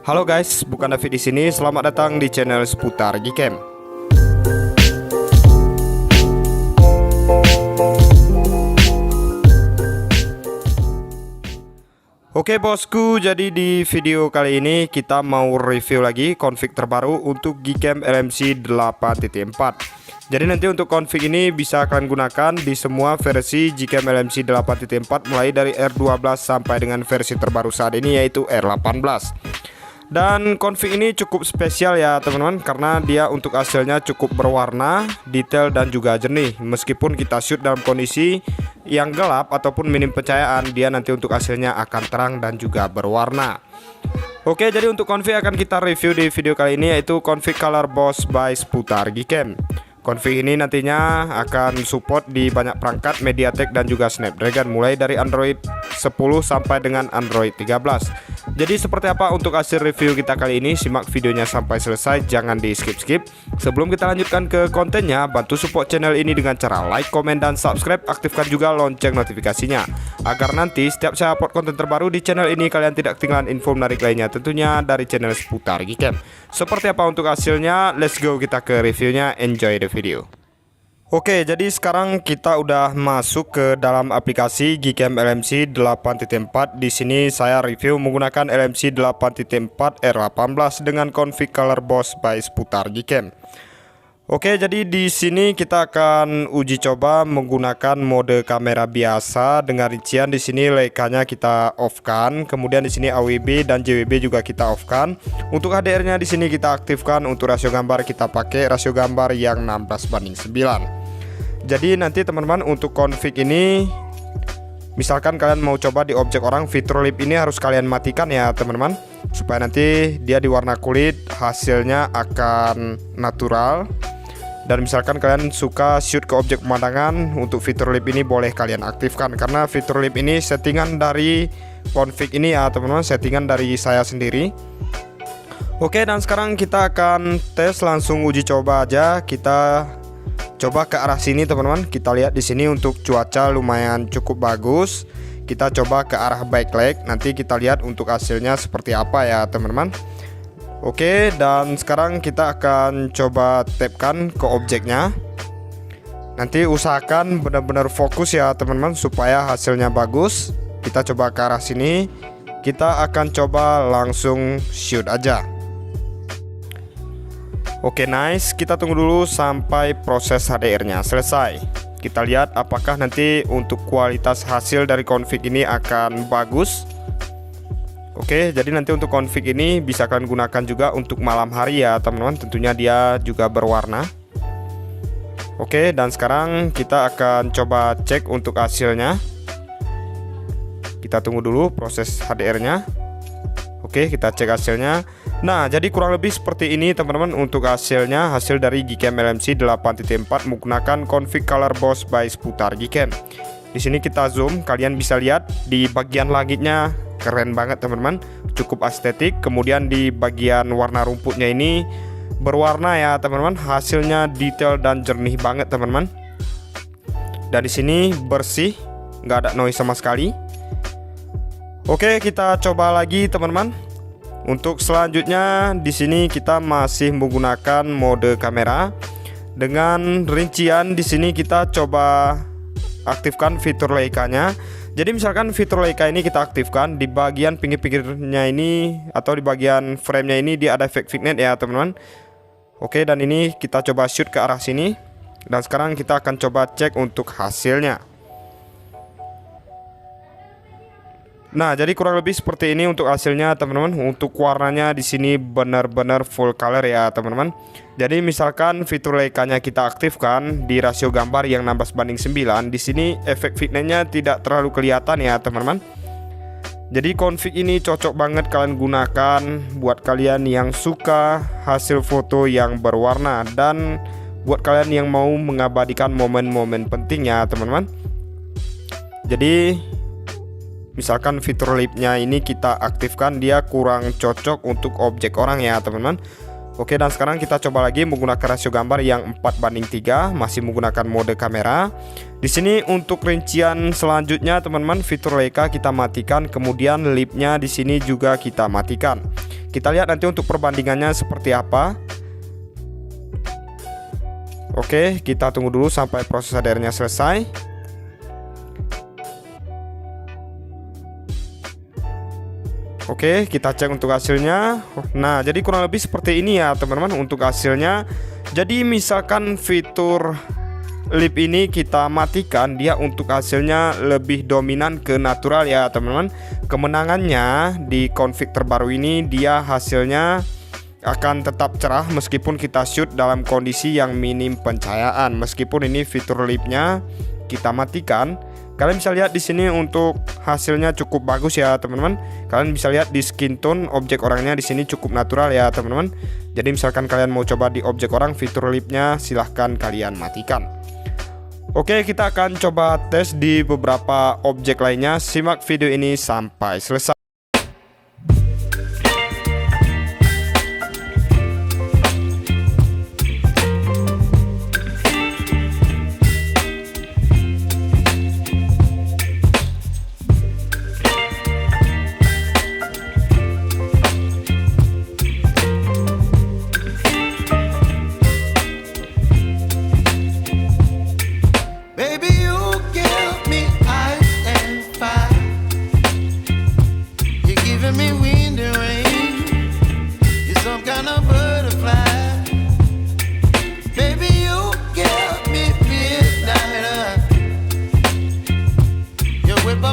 Halo guys, bukan David di sini. Selamat datang di channel seputar Gcam. Oke bosku, jadi di video kali ini kita mau review lagi config terbaru untuk Gcam LMC 8.4. Jadi nanti untuk config ini bisa kalian gunakan di semua versi Gcam LMC 8.4 mulai dari R12 sampai dengan versi terbaru saat ini yaitu R18. Dan config ini cukup spesial ya teman-teman, karena dia untuk hasilnya cukup berwarna, detail dan juga jernih. Meskipun kita shoot dalam kondisi yang gelap ataupun minim pencahayaan, dia nanti untuk hasilnya akan terang dan juga berwarna. Oke, jadi untuk config akan kita review di video kali ini yaitu config color boss by seputar Gcam. Config ini nantinya akan support di banyak perangkat MediaTek dan juga Snapdragon mulai dari Android 10 sampai dengan Android 13. Jadi seperti apa untuk hasil review kita kali ini? Simak videonya sampai selesai, jangan di skip-skip. Sebelum kita lanjutkan ke kontennya, bantu support channel ini dengan cara like, komen, dan subscribe. Aktifkan juga lonceng notifikasinya agar nanti setiap saya upload konten terbaru di channel ini kalian tidak ketinggalan info menarik lainnya, tentunya dari channel seputar Gcam. Seperti apa untuk hasilnya? Let's go kita ke reviewnya. Enjoy the video. Oke, jadi sekarang kita udah masuk ke dalam aplikasi Gcam LMC 8.4. Di sini saya review menggunakan LMC 8.4 R18 dengan config color boss by seputar Gcam. Oke, jadi di sini kita akan uji coba menggunakan mode kamera biasa dengan rincian di sini Leica-nya kita off-kan, kemudian di sini AWB dan JWB juga kita off-kan. Untuk HDR-nya di sini kita aktifkan, untuk rasio gambar kita pakai rasio gambar yang 16:9. Jadi nanti teman-teman untuk config ini, misalkan kalian mau coba di objek orang, fitur lip ini harus kalian matikan ya teman-teman, supaya nanti dia di warna kulit hasilnya akan natural. Dan misalkan kalian suka shoot ke objek pemandangan, untuk fitur lip ini boleh kalian aktifkan, karena fitur lip ini settingan dari config ini ya teman-teman, settingan dari saya sendiri. Oke, dan sekarang kita akan tes langsung uji coba aja. Kita coba ke arah sini teman-teman. Kita lihat di sini untuk cuaca lumayan cukup bagus. Kita coba ke arah backlight. Nanti kita lihat untuk hasilnya seperti apa ya teman-teman. Oke, dan sekarang kita akan coba tapkan ke objeknya. Nanti usahakan benar-benar fokus ya teman-teman supaya hasilnya bagus. Kita coba ke arah sini. Kita akan coba langsung shoot aja. Oke, nice. Kita tunggu dulu sampai proses HDR-nya selesai. Kita lihat apakah nanti untuk kualitas hasil dari config ini akan bagus. Oke, jadi nanti untuk config ini bisa kalian gunakan juga untuk malam hari ya teman-teman. Tentunya dia juga berwarna. Oke, dan sekarang kita akan coba cek untuk hasilnya. Kita tunggu dulu proses HDR-nya. Oke, kita cek hasilnya. Nah, jadi kurang lebih seperti ini teman-teman untuk hasilnya. Hasil dari Gcam LMC 8.4 menggunakan config color boss by seputar Gcam. Di sini kita zoom, kalian bisa lihat di bagian langitnya keren banget teman-teman, cukup estetik. Kemudian di bagian warna rumputnya ini berwarna ya teman-teman, hasilnya detail dan jernih banget teman-teman. Dan di sini bersih, nggak ada noise sama sekali. Oke, kita coba lagi teman-teman. Untuk selanjutnya di sini kita masih menggunakan mode kamera dengan rincian. Di sini kita coba aktifkan fitur Leica-nya. Jadi misalkan fitur Leica ini kita aktifkan, di bagian pinggir-pinggirnya ini atau di bagian frame-nya ini dia ada efek vignette ya teman-teman. Oke, dan ini kita coba shoot ke arah sini. Dan sekarang kita akan coba cek untuk hasilnya. Nah, jadi kurang lebih seperti ini untuk hasilnya teman-teman. Untuk warnanya di sini benar-benar full color ya teman-teman. Jadi misalkan fitur Leica-nya kita aktifkan di rasio gambar yang 16:9, di sini efek vignette-nya tidak terlalu kelihatan ya teman-teman. Jadi config ini cocok banget kalian gunakan buat kalian yang suka hasil foto yang berwarna dan buat kalian yang mau mengabadikan momen-momen penting ya teman-teman. Jadi misalkan fitur lip-nya ini kita aktifkan, dia kurang cocok untuk objek orang ya teman-teman. Oke, dan sekarang kita coba lagi menggunakan rasio gambar yang 4:3, masih menggunakan mode kamera. Di sini untuk rincian selanjutnya teman-teman, fitur Leica kita matikan, kemudian lip-nya di sini juga kita matikan. Kita lihat nanti untuk perbandingannya seperti apa. Oke, kita tunggu dulu sampai proses HDR-nya selesai. Oke, kita cek untuk hasilnya. Nah, jadi kurang lebih seperti ini ya teman-teman untuk hasilnya. Jadi misalkan fitur lip ini kita matikan, dia untuk hasilnya lebih dominan ke natural ya teman-teman. Kemenangannya di config terbaru ini, dia hasilnya akan tetap cerah meskipun kita shoot dalam kondisi yang minim pencahayaan. Meskipun ini fitur lipnya kita matikan, kalian bisa lihat di sini untuk hasilnya cukup bagus ya teman-teman. Kalian bisa lihat di skin tone objek orangnya di sini cukup natural ya teman-teman. Jadi misalkan kalian mau coba di objek orang fitur lipnya, silahkan kalian matikan. Oke, kita akan coba tes di beberapa objek lainnya. Simak video ini sampai selesai.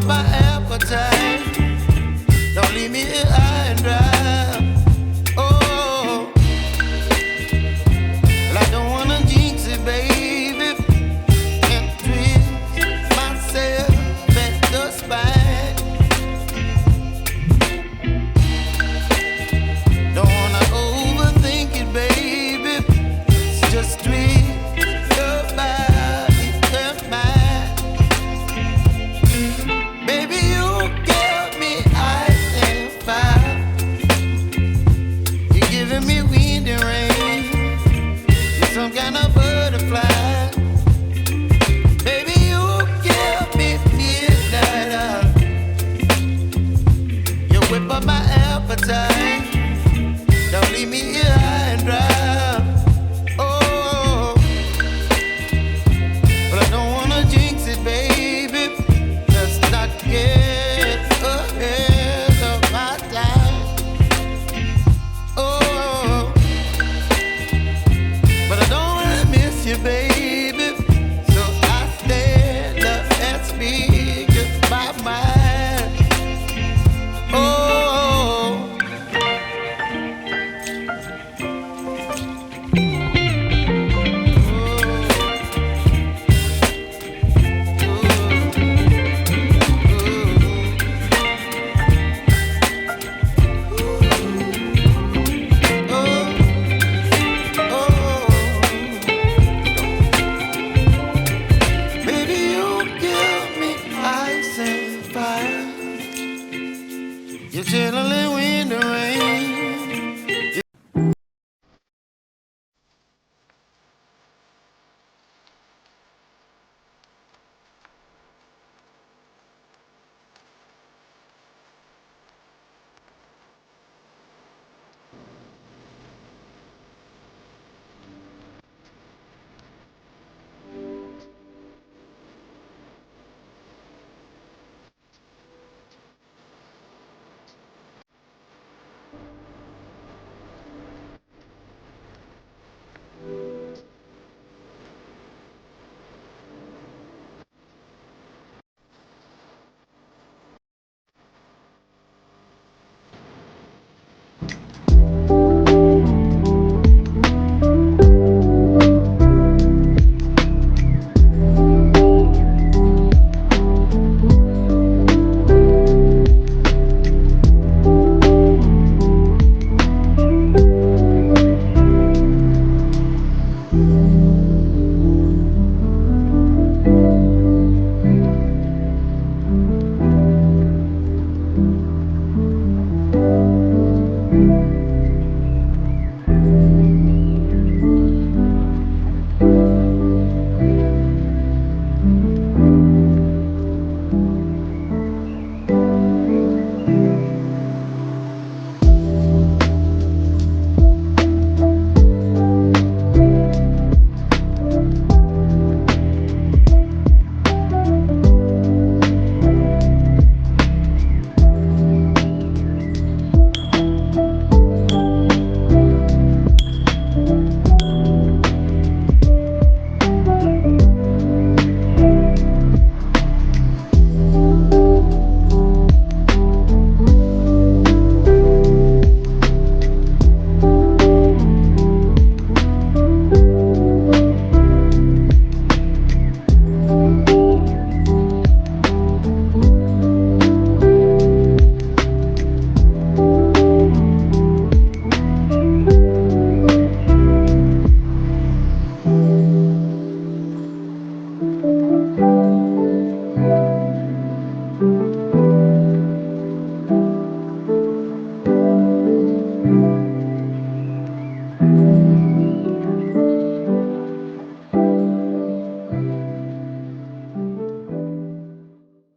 My appetite, don't leave me here high and dry. Oh, well, I don't wanna jinx it, baby, and twist myself at the spine. Don't wanna overthink it, baby, it's just twist your body and mine. Some kind of